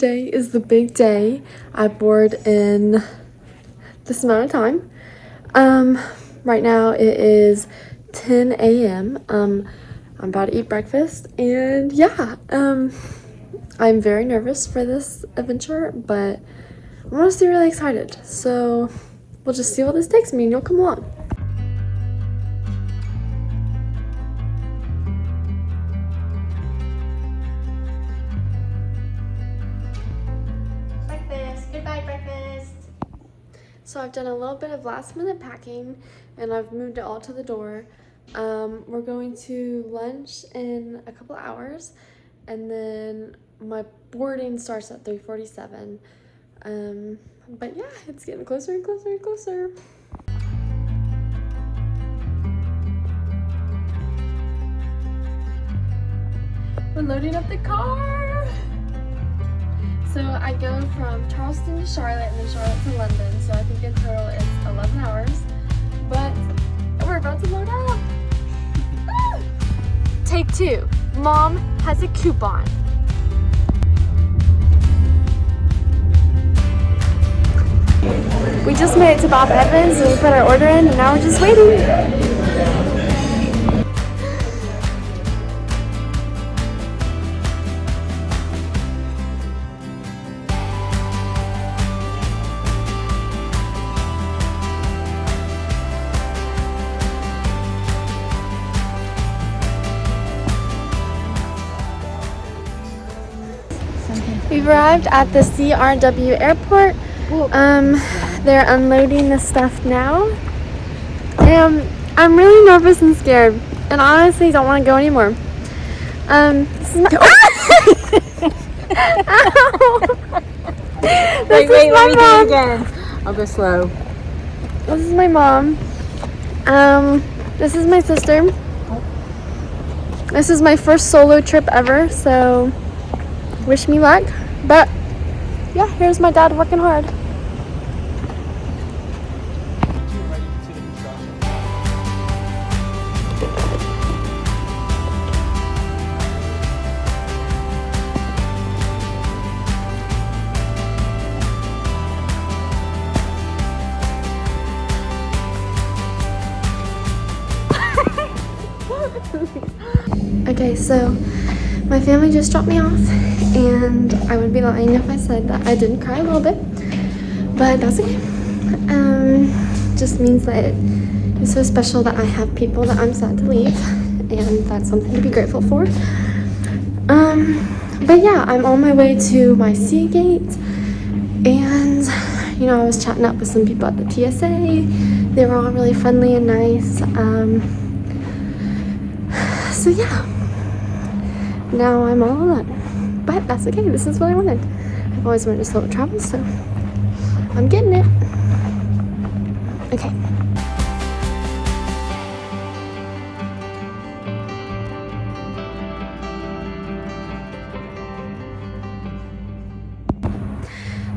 today is the big day. I board in this amount of time. Right now it is 10 a.m. I'm about to eat breakfast, and yeah, I'm very nervous for this adventure, but I'm honestly really excited. So we'll just see what this takes me, and you'll come along. Goodbye, breakfast. So I've done a little bit of last minute packing, and I've moved it all to the door. We're going to lunch in a couple hours, and then my boarding starts at 3:47. But yeah, it's getting closer and closer and closer. We're loading up the car. So I go from Charleston to Charlotte and then Charlotte to London. So I think in total it's 11 hours. But we're about to load up. Ah! Take 2. Mom has a coupon. We just made it to Bob Evans and we put our order in, and now we're just waiting. We've arrived at the CRW airport. They're unloading the stuff now. And I'm really nervous and scared, and I honestly don't want to go anymore. This is my Wait, let me do it again. I'll go slow. This is my mom. This is my sister. This is my first solo trip ever, so wish me luck. But yeah, here's my dad working hard. Okay, so my family just dropped me off, and I would be lying if I said that I didn't cry a little bit, but that's okay. Just means that it's so special that I have people that I'm sad to leave, and that's something to be grateful for. But yeah, I'm on my way to my C gate, and you know, I was chatting up with some people at the TSA. They were all really friendly and nice. So yeah, now I'm all alone, but that's okay. This is what I wanted. I've always wanted to solo travel, so I'm getting it. Okay.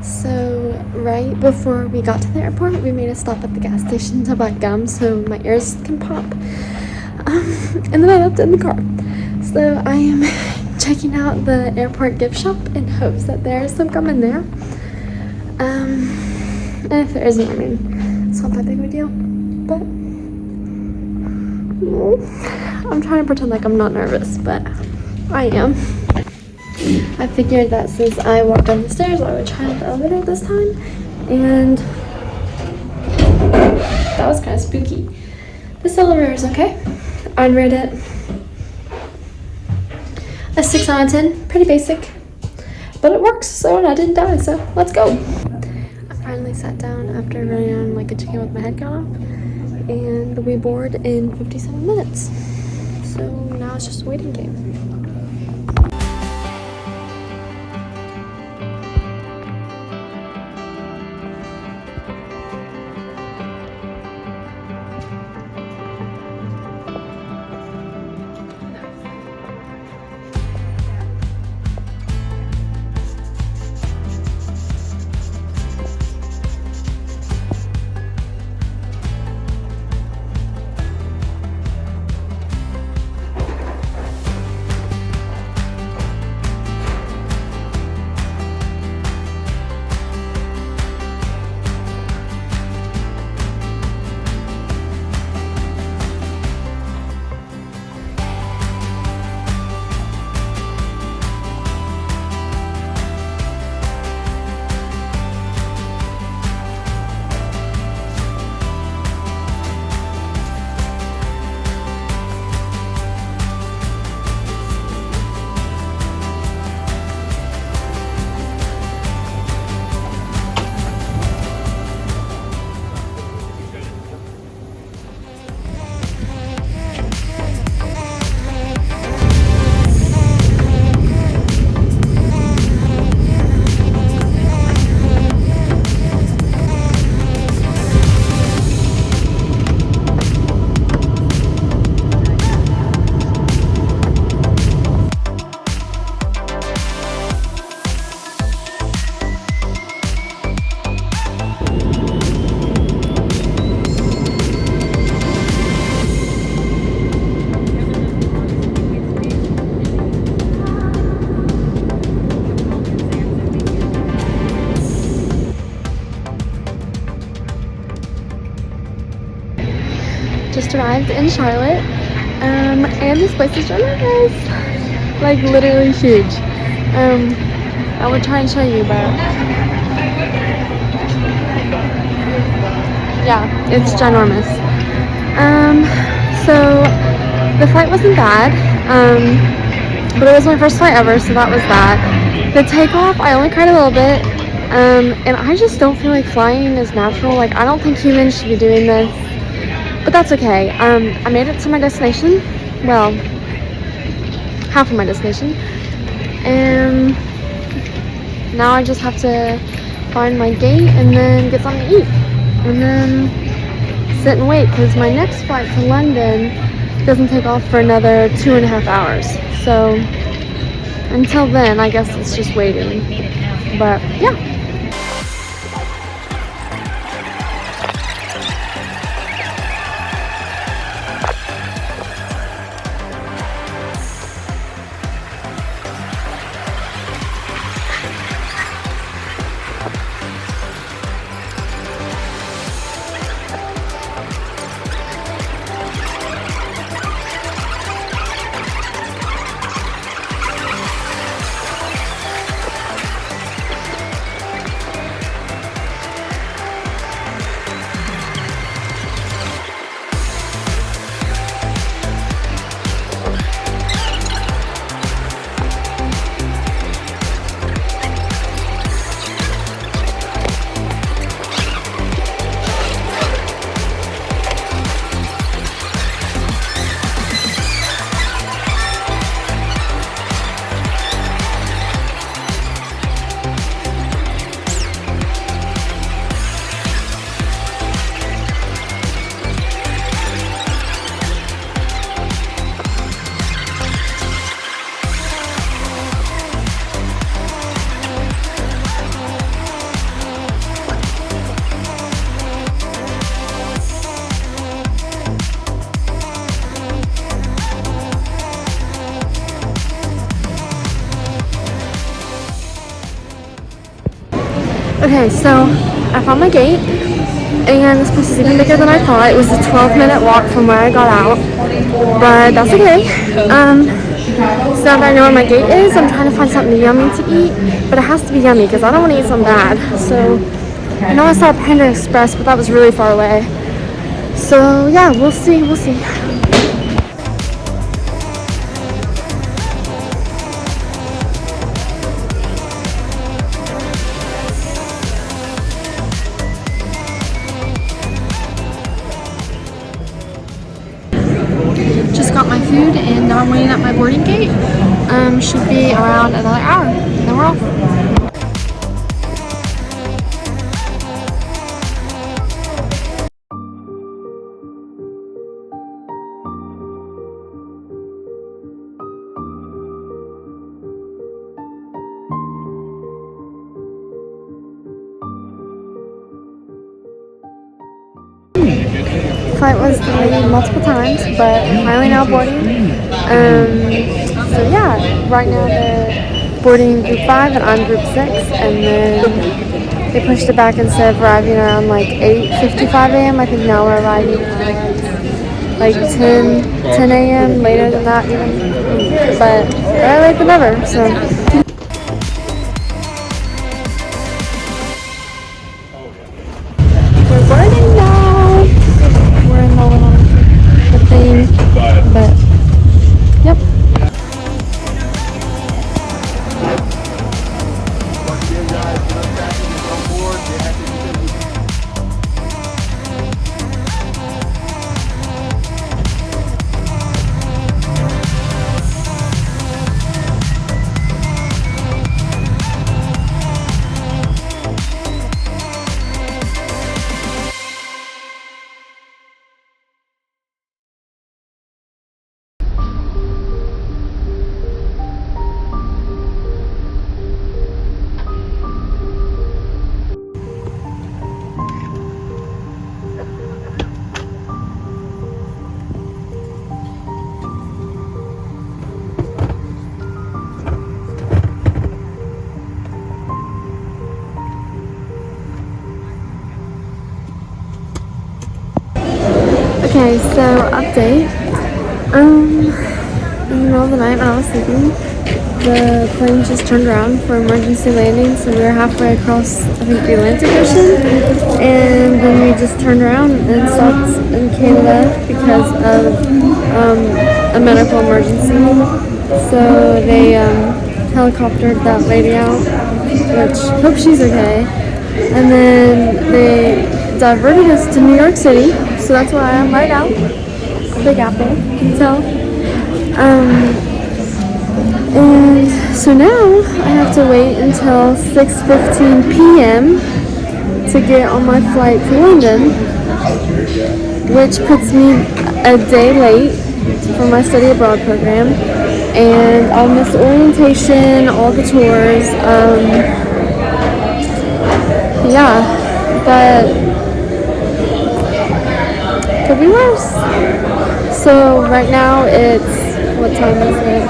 So right before we got to the airport, we made a stop at the gas station to buy gum so my ears can pop. And then I left it in the car. So I am checking out the airport gift shop in hopes that there's some gum in there. And if there isn't, I mean, it's not that big of a deal. But I'm trying to pretend like I'm not nervous, but I am. I figured that since I walked down the stairs, I would try out the elevator this time. And that was kind of spooky. This elevator is okay. I'd rate it a 6 out of 10. Pretty basic, but it works, so I didn't die, so let's go. I finally sat down after running on like a chicken with my head cut off, and we board in 57 minutes. So now it's just a waiting game. just arrived in Charlotte, and this place is ginormous, like literally huge. I would try and show you, but yeah, it's ginormous. So the flight wasn't bad, but it was my first flight ever, so that was that. The takeoff, I only cried a little bit, and I just don't feel like flying is natural. Like, I don't think humans should be doing this, but that's okay. I made it to my destination, well, half of my destination, and now I just have to find my gate and then get something to eat, and then sit and wait, because my next flight to London doesn't take off for another 2.5 hours. So until then, I guess it's just waiting. But yeah. Okay, so I found my gate, and this place is even bigger than I thought. It was a 12-minute walk from where I got out, but that's okay. So now that I know where my gate is, I'm trying to find something yummy to eat, but it has to be yummy because I don't want to eat something bad. So I know I saw Panda Express, but that was really far away. So yeah, we'll see. Just got my food and now I'm waiting at my boarding gate. Should be around another hour. Then we're off. Flight was delayed multiple times, but finally now boarding. So yeah, right now they're boarding group 5 and I'm group 6, and then they pushed it back instead of arriving around like 8:55 a.m. I think now we're arriving at like 10 a.m. later than that even, but better late than never. So. We're boarding now. We're in the thing, but yep. Okay, so update. In the middle of the night when I was sleeping, the plane just turned around for emergency landing, so we were halfway across, I think, the Atlantic Ocean, and then we just turned around and stopped in Canada because of a medical emergency. So they helicoptered that lady out, which hope she's okay, and then they diverted us to New York City, so that's where I am right now. Big Apple, you can tell. And so now I have to wait until 6:15 p.m. to get on my flight to London, which puts me a day late for my study abroad program, and I'll miss orientation, all the tours. Yeah, but could be worse. So right now it's, what time is it?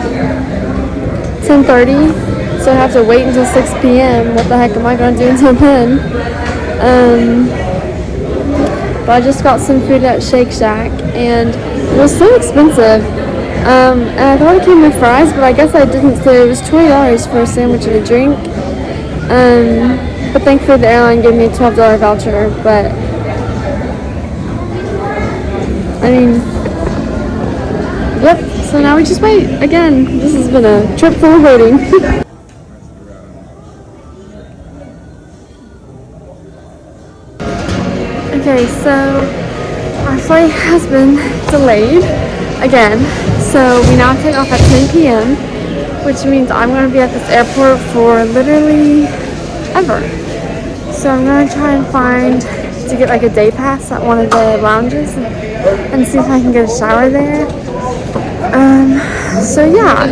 10:30. So I have to wait until 6 p.m. What the heck am I going to do until then? But I just got some food at Shake Shack, and it was so expensive. And I thought it came with fries, but I guess I didn't. So it was $20 for a sandwich and a drink. But thankfully the airline gave me a $12 voucher. But I mean, yep. So now we just wait. Again, this has been a trip full of waiting. Okay, so our flight has been delayed again. So we now take off at 10 p.m., which means I'm going to be at this airport for literally ever. So I'm going to try and find to get like a day pass at one of the lounges and see if I can get a shower there. So yeah,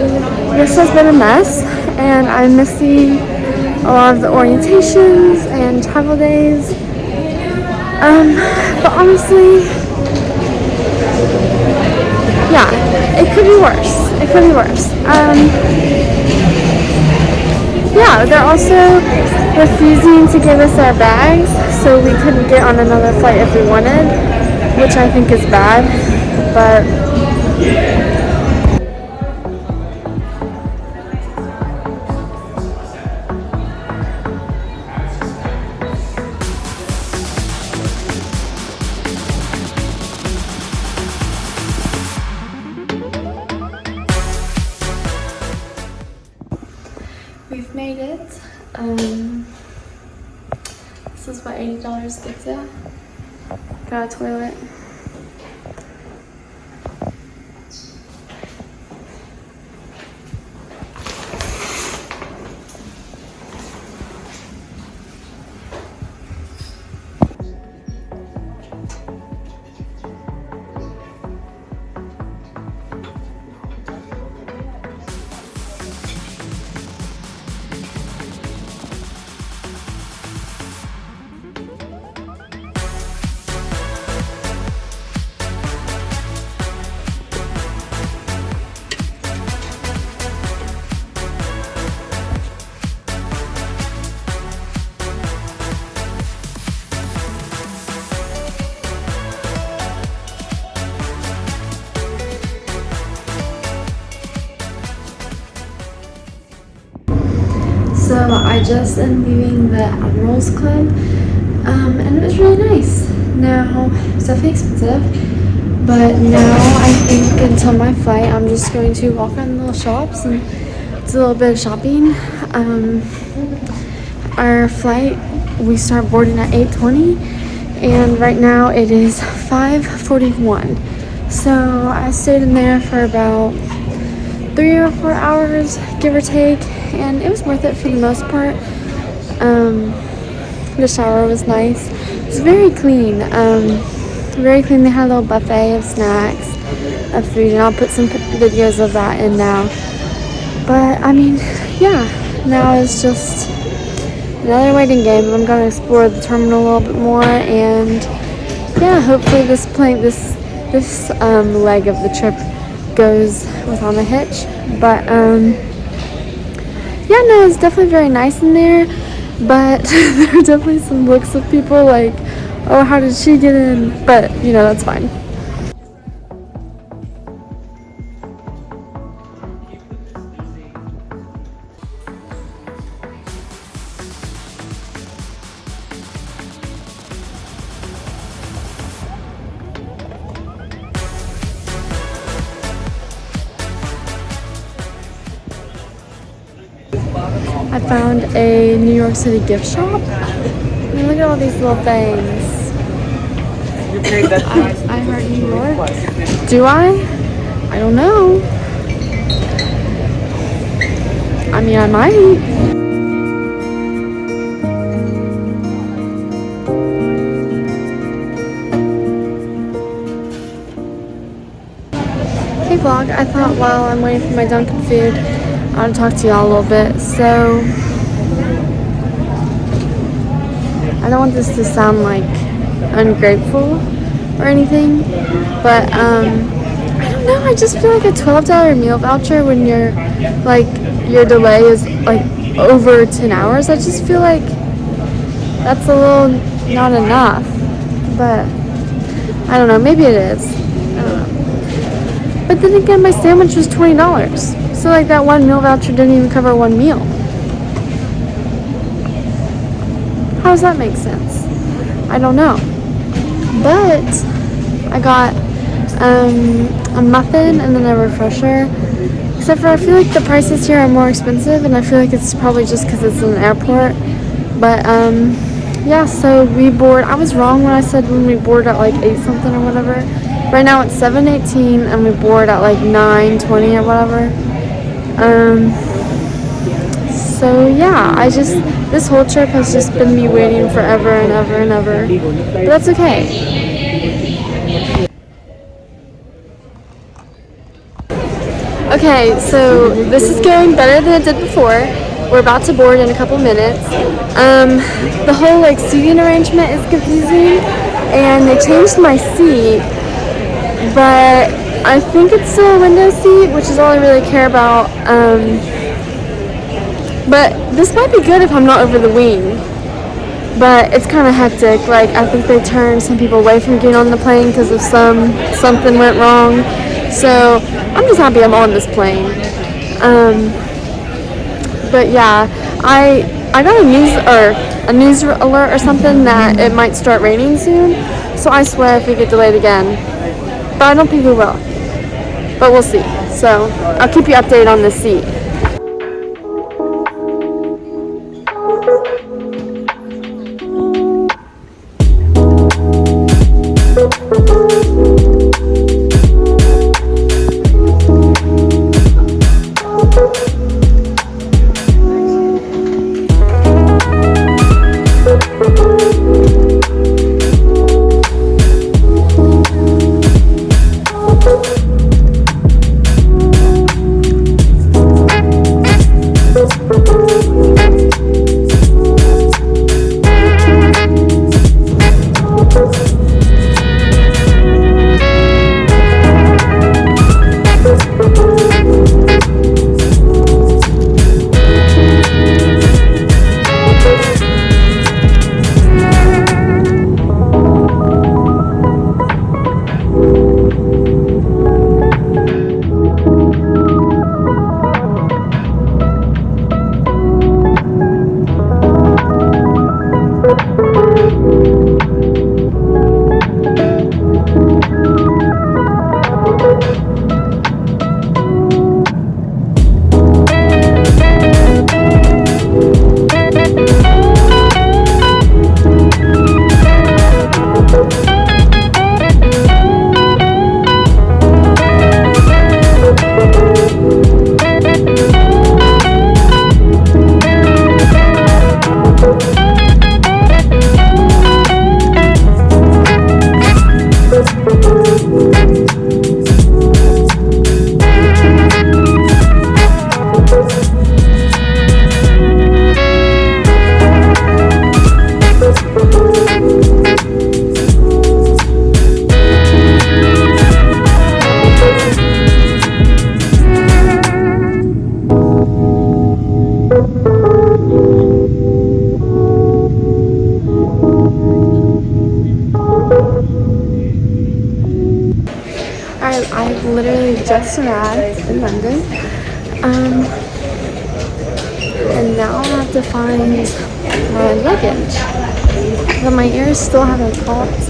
this has been a mess, and I'm missing a lot of the orientations and travel days. But honestly, yeah, it could be worse. It could be worse. Yeah, they're also refusing to give us our bags, so we couldn't get on another flight if we wanted, which I think is bad, but we've made it. This is what $80 gets you. Got a toilet. So I just am leaving the Admirals Club, and it was really nice. Now, it's definitely expensive, but now I think until my flight, I'm just going to walk around the little shops and do a little bit of shopping. Our flight, we start boarding at 8:20, and right now it is 5:41. So I stayed in there for about 3 or 4 hours, give or take, and it was worth it for the most part. The shower was nice. It's very clean. Very clean. They had a little buffet of snacks, of food, and I'll put some videos of that in now. But I mean, yeah, now it's just another waiting game. I'm going to explore the terminal a little bit more, and yeah, hopefully this leg of the trip goes without a hitch. But yeah, no, it's definitely very nice in there, but there are definitely some looks of people like, oh, how did she get in? But you know, that's fine. I found a New York City gift shop. I mean, look at all these little things. I heart New York. Do I? I don't know. I mean, I might. Hey vlog, I thought while I'm waiting for my Dunkin' food, I want to talk to y'all a little bit. So, I don't want this to sound like ungrateful or anything, but I don't know, I just feel like a $12 meal voucher when your delay is like over 10 hours, I just feel like that's a little not enough, but I don't know, maybe it is, I don't know. But then again, my sandwich was $20, so like that one meal voucher didn't even cover one meal. How does that make sense? I don't know. But I got a muffin and then a refresher. Except for I feel like the prices here are more expensive, and I feel like it's probably just because it's an airport. But yeah, so we board. I was wrong when I said when we board at like 8 something or whatever. Right now it's 7:18 and we board at like 9:20 or whatever. So yeah, this whole trip has just been me waiting forever and ever and ever. But that's okay. Okay, so this is going better than it did before. We're about to board in a couple minutes. The whole like seating arrangement is confusing, and they changed my seat, but I think it's still a window seat, which is all I really care about. But this might be good if I'm not over the wing. But it's kind of hectic. Like, I think they turned some people away from getting on the plane because of something went wrong. So I'm just happy I'm on this plane. But yeah, I got a news alert or something that it might start raining soon. So I swear if we get delayed again, but I don't think we will. But we'll see. So I'll keep you updated on this seat. I've literally just arrived in London, and now I have to find my luggage. But my ears still haven't popped,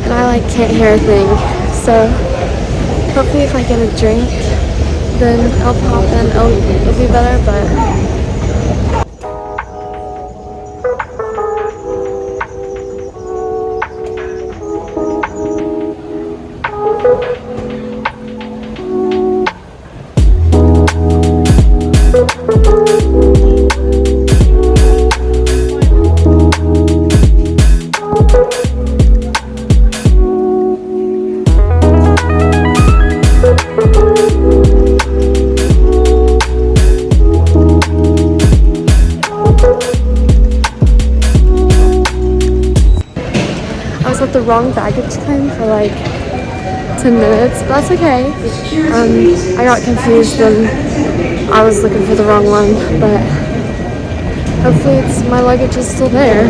and I can't hear a thing. So hopefully, if I get a drink, then it'll pop and it'll be better. But the wrong baggage claim for like 10 minutes, but that's okay. I got confused and I was looking for the wrong one, but hopefully my luggage is still there.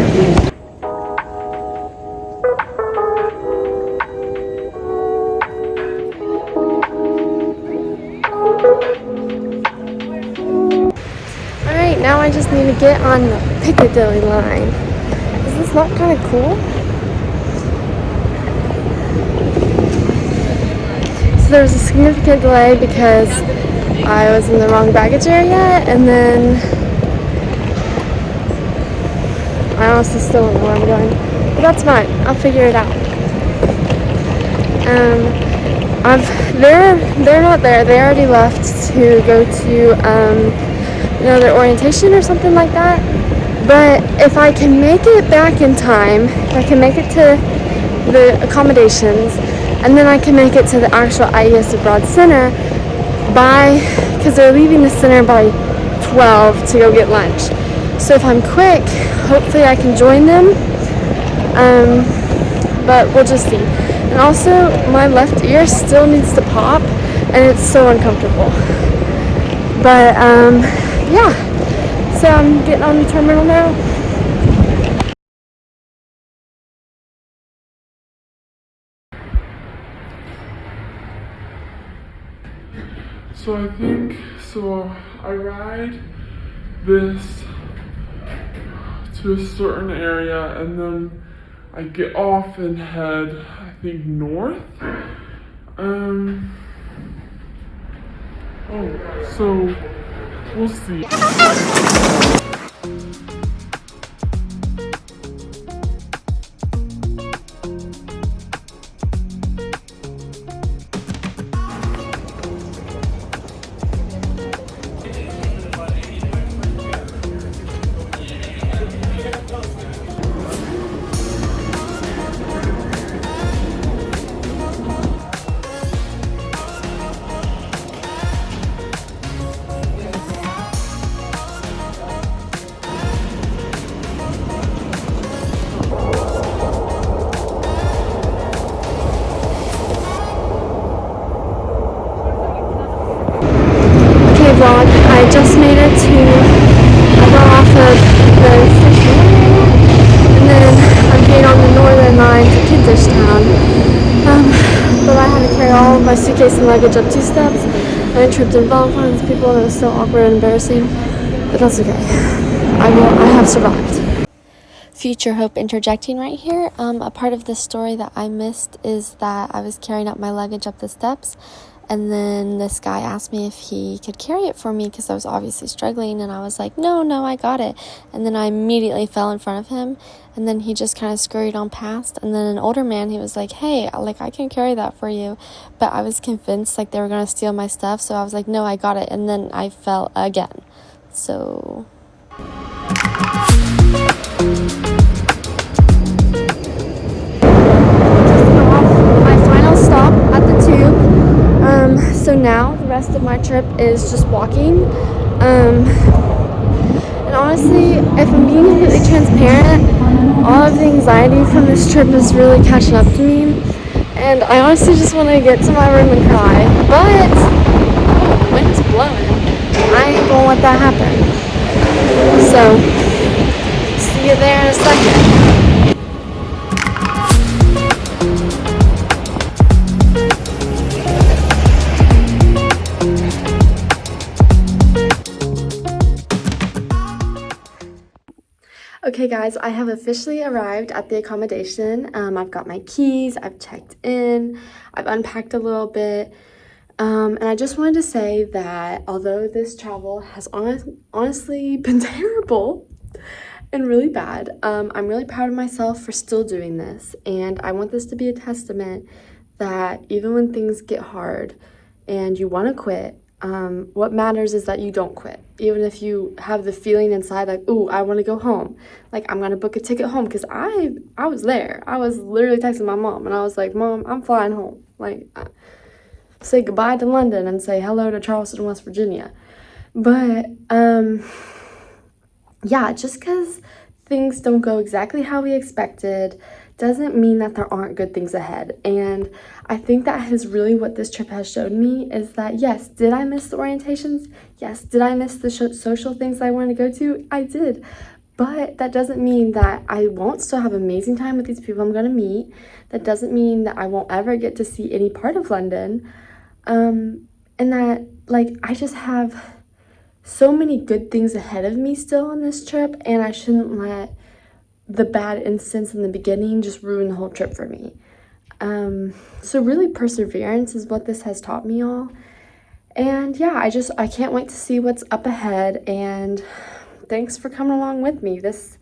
Alright, now I just need to get on the Piccadilly line. Is this not kind of cool? So there was a significant delay because I was in the wrong baggage area, and then I honestly still don't know where I'm going. But that's fine. I'll figure it out. They're not there. They already left to go to their orientation or something like that. But if I can make it back in time, if I can make it to the accommodations, and then I can make it to the actual IES Abroad Center because they're leaving the center by 12 to go get lunch. So if I'm quick, hopefully I can join them. But we'll just see. And also, my left ear still needs to pop, and it's so uncomfortable. But yeah. So I'm getting on the terminal now. So I ride this to a certain area, and then I get off and head, I think, north. So we'll see. Vlog. I just made it I got off of the station and then I'm getting on the northern line to Kentish Town. But I had to carry all of my suitcase and luggage up 2 steps, and I tripped and fell in front of these people, and it was so awkward and embarrassing, but that's okay. I have survived. Future Hope interjecting right here. A part of the story that I missed is that I was carrying up my luggage up the steps, and then this guy asked me if he could carry it for me because I was obviously struggling, and I was like, no, I got it. And then I immediately fell in front of him, and then he just kind of scurried on past. And then an older man, he was like, hey, I can carry that for you. But I was convinced they were going to steal my stuff, so I was like, no, I got it. And then I fell again. So so now the rest of my trip is just walking, and honestly, if I'm being completely transparent, all of the anxiety from this trip is really catching up to me, and I honestly just want to get to my room and cry, but the wind's blowing. I ain't gonna let that happen. So see you there in a second. Okay guys, I have officially arrived at the accommodation. I've got my keys, I've checked in, I've unpacked a little bit, and I just wanted to say that although this travel has honestly been terrible and really bad, I'm really proud of myself for still doing this, and I want this to be a testament that even when things get hard and you want to quit, what matters is that you don't quit. Even if you have the feeling inside like, ooh, I want to go home. Like, I'm going to book a ticket home, because I was there. I was literally texting my mom, and I was like, Mom, I'm flying home. Like, say goodbye to London and say hello to Charleston, West Virginia. But, yeah, just because things don't go exactly how we expected doesn't mean that there aren't good things ahead. And I think that is really what this trip has shown me, is that yes, did I miss the orientations? Yes. Did I miss the social things I wanted to go to? I did. But that doesn't mean that I won't still have amazing time with these people I'm going to meet. That doesn't mean that I won't ever get to see any part of London. And that, like, I just have so many good things ahead of me still on this trip, and I shouldn't let the bad instance in the beginning just ruin the whole trip for me. So really perseverance is what this has taught me all. And yeah, I can't wait to see what's up ahead, and thanks for coming along with me. This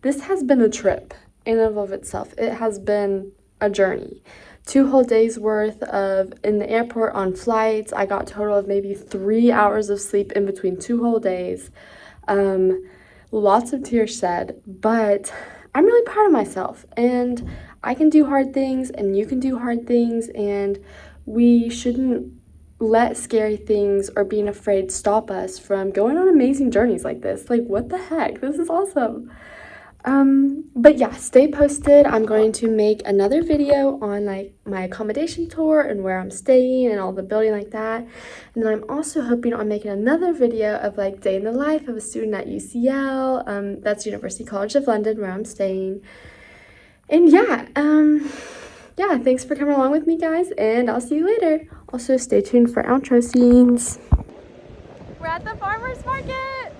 has been a trip in and of itself. It has been a journey. 2 whole days worth of in the airport on flights. I got a total of maybe 3 hours of sleep in between 2 whole days. Lots of tears shed, but I'm really proud of myself, and I can do hard things and you can do hard things, and we shouldn't let scary things or being afraid stop us from going on amazing journeys like this. Like, what the heck? This is awesome. But yeah, stay posted. I'm going to make another video on like my accommodation tour and where I'm staying and all the building like that. And then I'm also hoping on making another video of like day in the life of a student at UCL. That's University College of London, where I'm staying. And yeah, thanks for coming along with me, guys, and I'll see you later. Also, stay tuned for outro scenes. We're at the farmer's market.